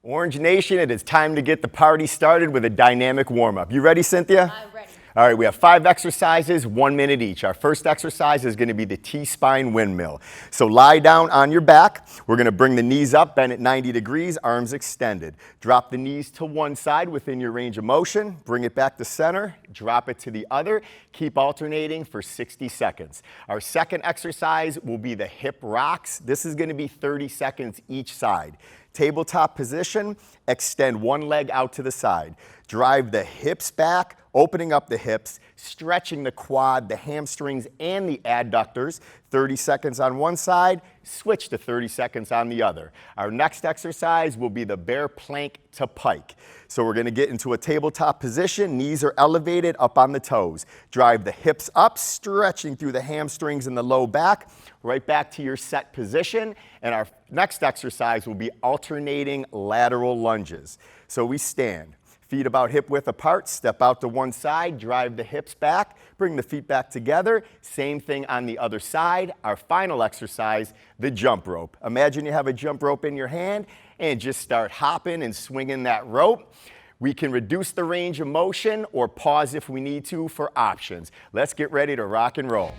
Orange Nation, it is time to get the party started with a dynamic warm-up. You ready, Cynthia? I'm ready. All right, we have 5 exercises, 1 minute each. Our first exercise is going to be the T-spine windmill. So lie down on your back. We're going to bring the knees up, bend at 90 degrees, arms extended. Drop the knees to one side within your range of motion. Bring it back to center. Drop it to the other. Keep alternating for 60 seconds. Our second exercise will be the hip rocks. This is going to be 30 seconds each side. Tabletop position, extend one leg out to the side. Drive the hips back, opening up the hips, stretching the quad, the hamstrings, and the adductors. 30 seconds on one side, switch to 30 seconds on the other. Our next exercise will be the bear plank to pike. So we're going to get into a tabletop position. Knees are elevated up on the toes. Drive the hips up, stretching through the hamstrings and the low back. Right back to your set position. And our next exercise will be alternating lateral lunges. So we stand. Feet about hip width apart, step out to one side, drive the hips back, bring the feet back together. Same thing on the other side. Our final exercise, the jump rope. Imagine you have a jump rope in your hand and just start hopping and swinging that rope. We can reduce the range of motion or pause if we need to for options. Let's get ready to rock and roll.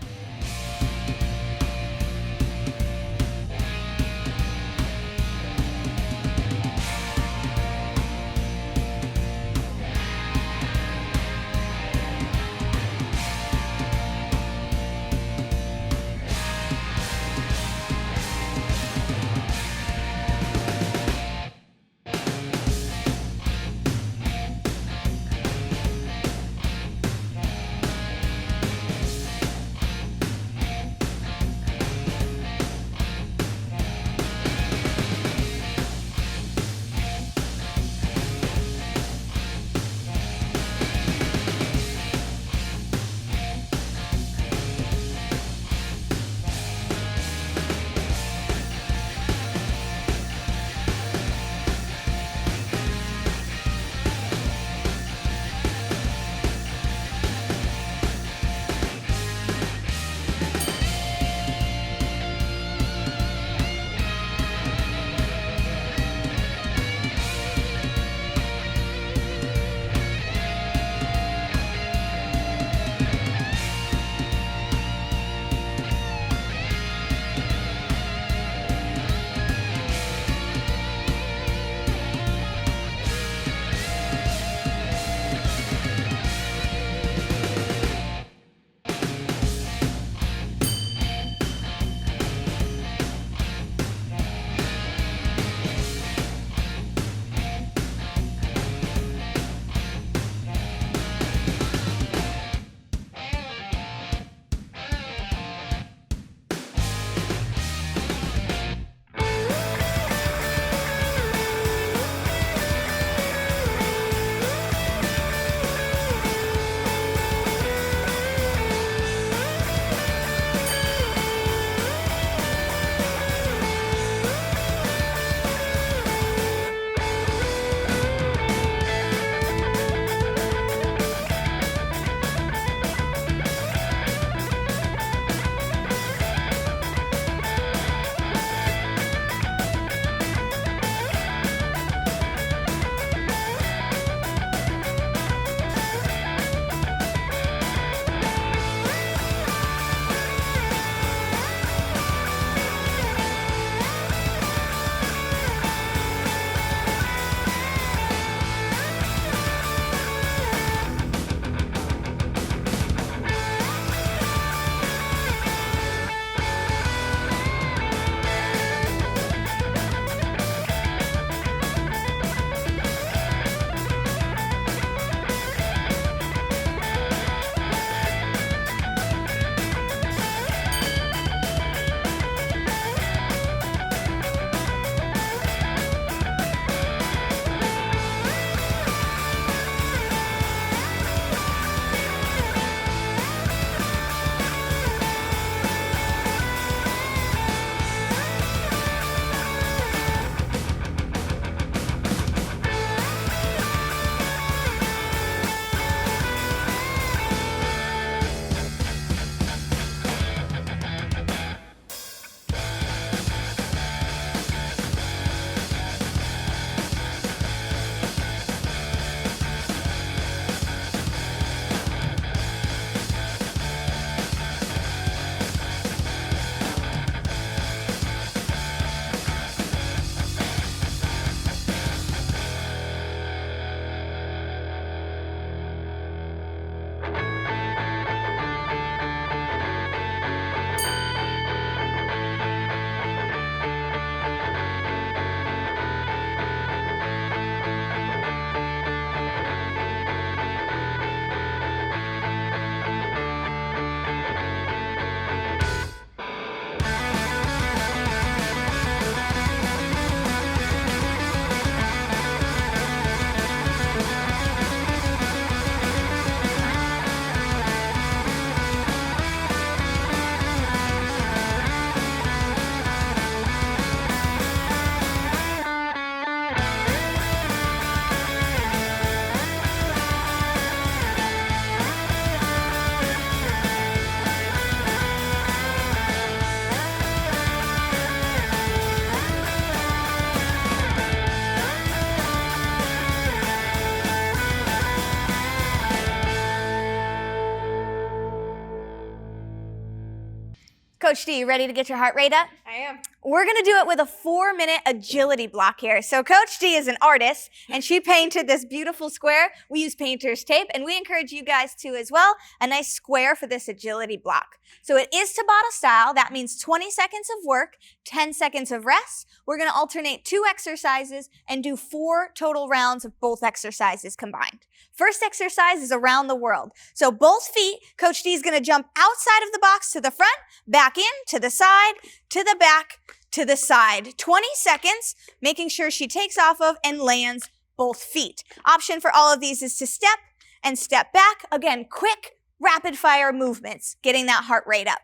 Coach D, you ready to get your heart rate up? I am. We're going to do it with a 4-minute agility block here. So Coach D is an artist, and she painted this beautiful square. We use painter's tape, and we encourage you guys to as well. A nice square for this agility block. So it is Tabata style. That means 20 seconds of work, 10 seconds of rest. We're going to alternate 2 exercises and do 4 total rounds of both exercises combined. First exercise is around the world. So both feet, Coach D is going to jump outside of the box to the front, back in, to the side, to the back, to the side. 20 seconds, making sure she takes off of and lands both feet. Option for all of these is to step and step back. Again, quick, rapid fire movements, getting that heart rate up.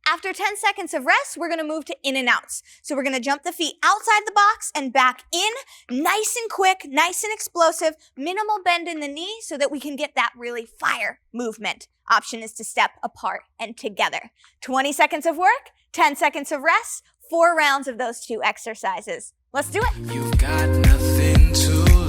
After 10 seconds of rest, we're going to move to in and outs. So we're going to jump the feet outside the box and back in, nice and quick, nice and explosive, minimal bend in the knee so that we can get that really fire movement. Option is to step apart and together. 20 seconds of work, 10 seconds of rest, 4 rounds of those 2 exercises. Let's do it. You've got nothing to lose.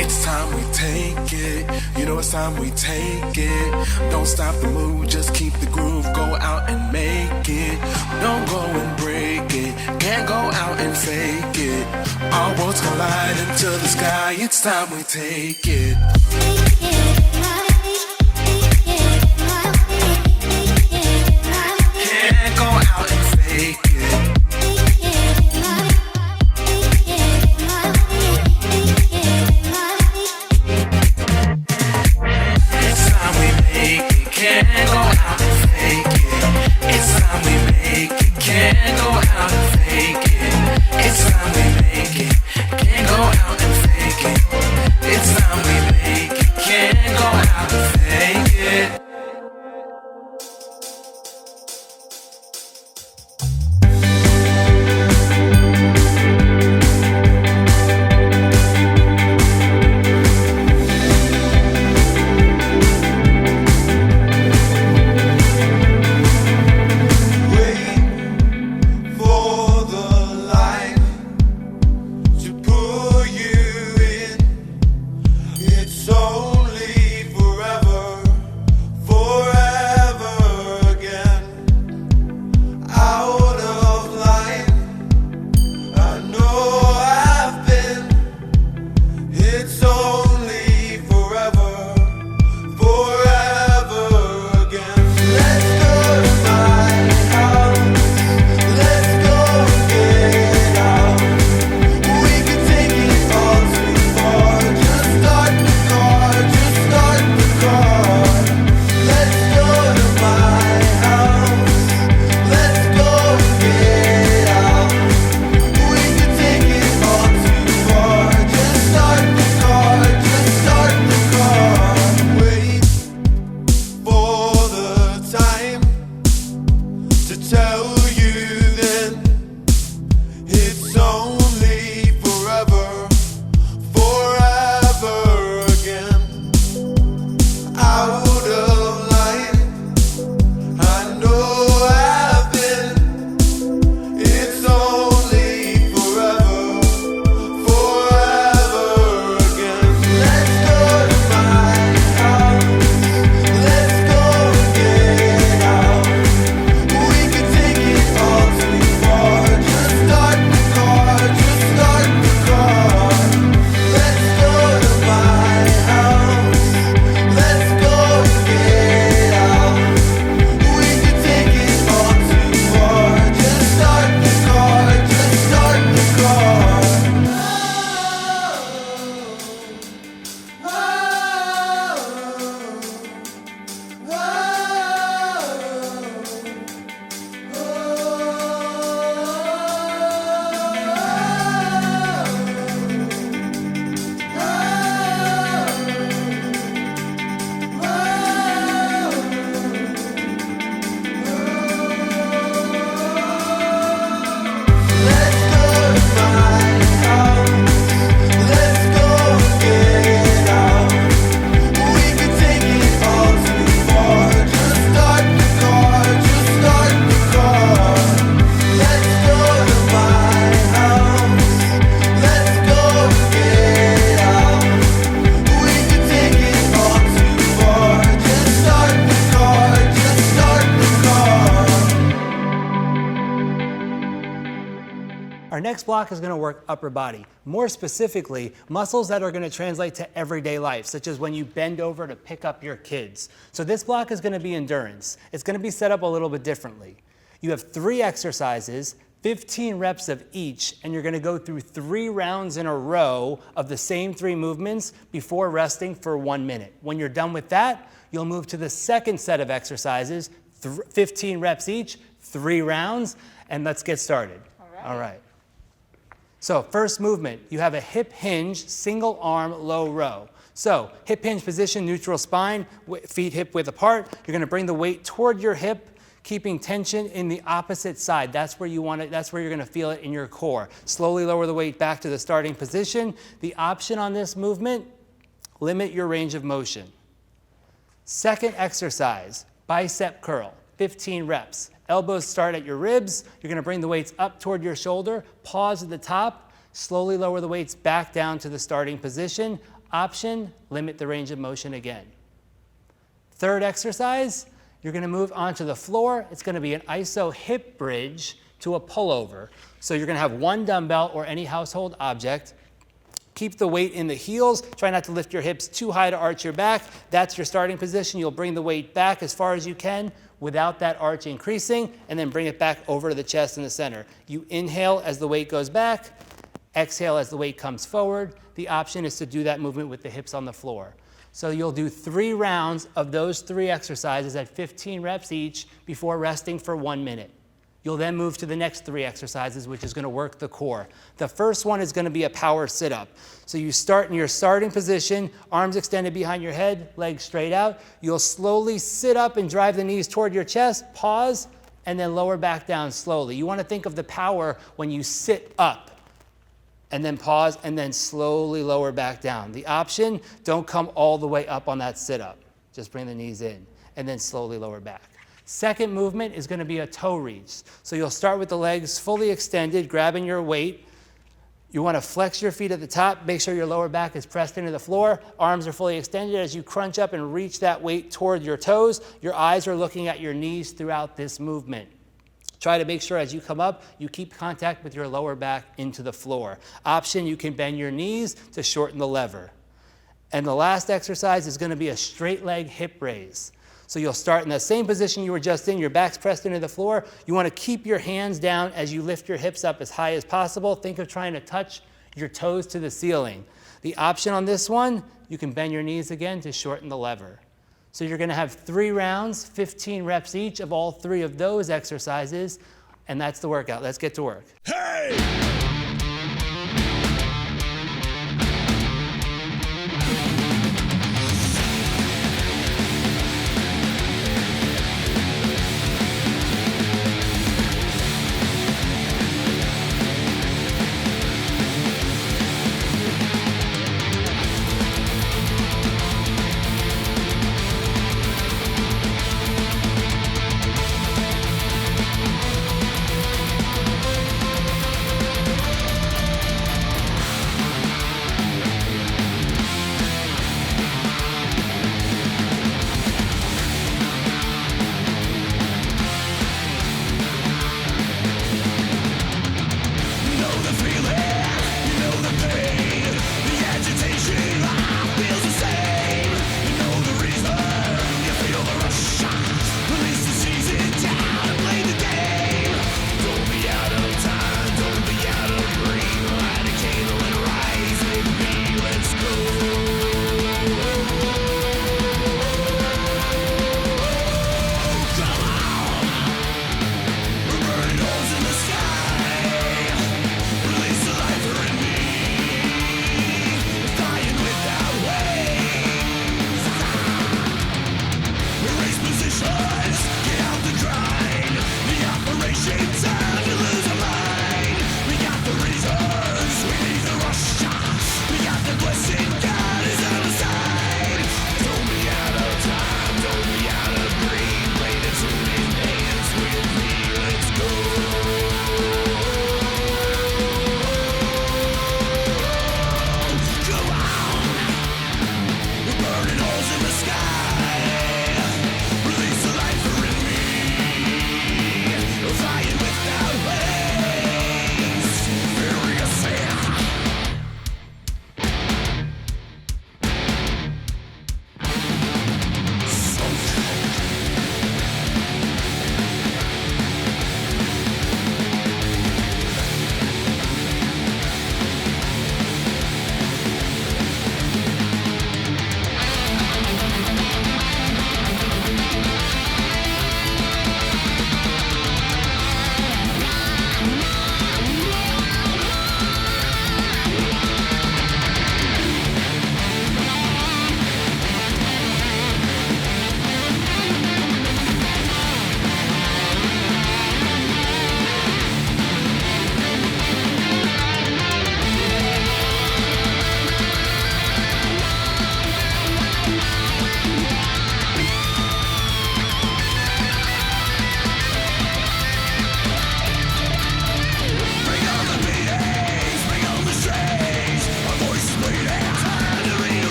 It's time we take it. You know it's time we take it. Don't stop the move, just keep the groove. Go out and make it. Don't go and break it. Can't go out and fake it. Our worlds collide into the sky. It's time we take it. Can't go out and fake it. It's time we make it. Can't go out and fake it. It's time we make it. Can't go out and fake it. It's time we make it. Can't go out and fake it. It's time we make it. Can't block is going to work upper body. More specifically, muscles that are going to translate to everyday life, such as when you bend over to pick up your kids. So this block is going to be endurance. It's going to be set up a little bit differently. You have 3 exercises, 15 reps of each, and you're going to go through 3 rounds in a row of the same 3 movements before resting for 1 minute. When you're done with that, you'll move to the second set of exercises, 15 reps each, 3 rounds, and let's get started. All right. So first movement, you have a hip hinge, single arm, low row. So hip hinge position, neutral spine, feet hip width apart. You're going to bring the weight toward your hip, keeping tension in the opposite side. That's where you want it. That's where you're going to feel it in your core. Slowly lower the weight back to the starting position. The option on this movement, limit your range of motion. Second exercise, bicep curl, 15 reps. Elbows start at your ribs. You're going to bring the weights up toward your shoulder. Pause at the top. Slowly lower the weights back down to the starting position. Option, limit the range of motion again. Third exercise, you're going to move onto the floor. It's going to be an iso hip bridge to a pullover. So you're going to have 1 dumbbell or any household object. Keep the weight in the heels. Try not to lift your hips too high to arch your back. That's your starting position. You'll bring the weight back as far as you can without that arch increasing, and then bring it back over to the chest in the center. You inhale as the weight goes back. Exhale as the weight comes forward. The option is to do that movement with the hips on the floor. So you'll do 3 rounds of those 3 exercises at 15 reps each before resting for 1 minute. You'll then move to the next 3 exercises, which is going to work the core. The first one is going to be a power sit-up. So you start in your starting position, arms extended behind your head, legs straight out. You'll slowly sit up and drive the knees toward your chest, pause, and then lower back down slowly. You want to think of the power when you sit up, and then pause, and then slowly lower back down. The option, don't come all the way up on that sit-up. Just bring the knees in, and then slowly lower back. Second movement is going to be a toe reach. So you'll start with the legs fully extended, grabbing your weight. You want to flex your feet at the top. Make sure your lower back is pressed into the floor. Arms are fully extended as you crunch up and reach that weight toward your toes. Your eyes are looking at your knees throughout this movement. Try to make sure as you come up, you keep contact with your lower back into the floor. Option, you can bend your knees to shorten the lever. And the last exercise is going to be a straight leg hip raise. So you'll start in the same position you were just in, your back's pressed into the floor. You want to keep your hands down as you lift your hips up as high as possible. Think of trying to touch your toes to the ceiling. The option on this one, you can bend your knees again to shorten the lever. So you're going to have 3 rounds, 15 reps each of all 3 of those exercises, and that's the workout. Let's get to work. Hey!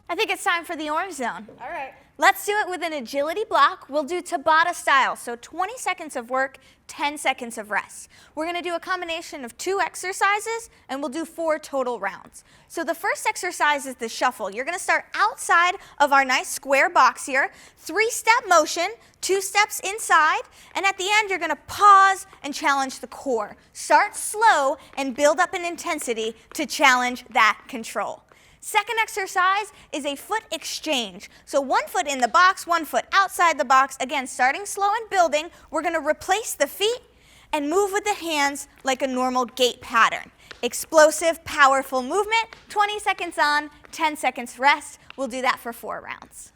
I think it's time for the orange zone. All right. Let's do it with an agility block. We'll do Tabata style, so 20 seconds of work, 10 seconds of rest. We're going to do a combination of 2 exercises, and we'll do 4 total rounds. So the first exercise is the shuffle. You're going to start outside of our nice square box here, 3-step motion, 2 steps inside, and at the end you're going to pause and challenge the core. Start slow and build up in intensity to challenge that control. Second exercise is a foot exchange. So 1 foot in the box, 1 foot outside the box. Again, starting slow and building. We're going to replace the feet and move with the hands like a normal gait pattern. Explosive, powerful movement. 20 seconds on, 10 seconds rest. We'll do that for 4 rounds.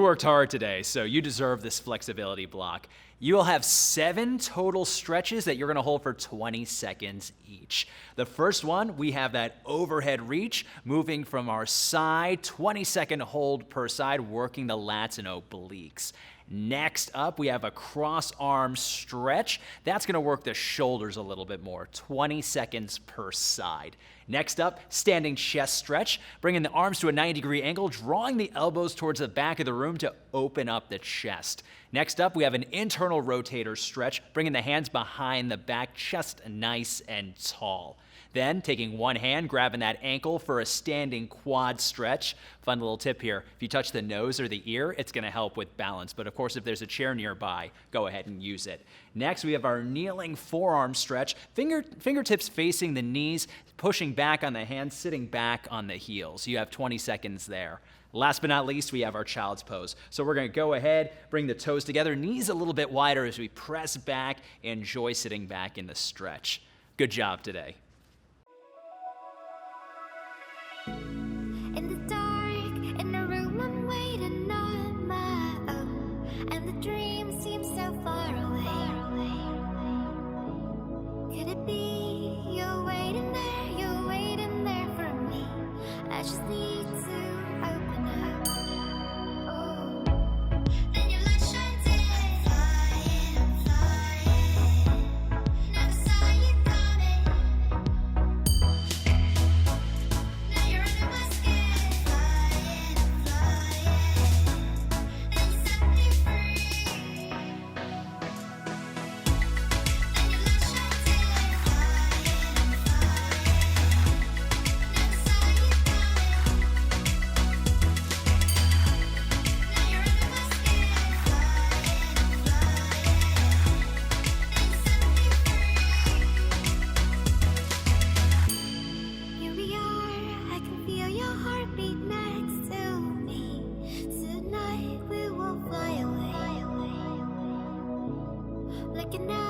worked hard today, so you deserve this flexibility block. You'll have 7 total stretches that you're gonna hold for 20 seconds each. The first one, we have that overhead reach, moving from our side, 20-second hold per side, working the lats and obliques. Next up, we have a cross arm stretch. That's gonna work the shoulders a little bit more, 20 seconds per side. Next up, standing chest stretch, bringing the arms to a 90-degree angle, drawing the elbows towards the back of the room to open up the chest. Next up, we have an internal rotator stretch, bringing the hands behind the back, chest nice and tall. Then, taking one hand, grabbing that ankle for a standing quad stretch. Fun little tip here, if you touch the nose or the ear, it's gonna help with balance. But of course, if there's a chair nearby, go ahead and use it. Next, we have our kneeling forearm stretch. Fingertips facing the knees, pushing back on the hands, sitting back on the heels. You have 20 seconds there. Last but not least, we have our child's pose. So we're gonna go ahead, bring the toes together, knees a little bit wider as we press back, enjoy sitting back in the stretch. Good job today. In the dark, in a room, I'm waiting on my own, and the dream seems so far away. Could it be you're waiting there for me? I just need to open up. Oh, then your light shines in, flying, flying. Never saw you coming. Now you're under my skin, flying, flying. Then you set me free. Then your light shines in, flying, flying. Never saw you coming. Now you're under my skin, flying, flying. Then you set me free. Here we are, I can feel your heartbeat next to me. Tonight we will fly away. Looking out.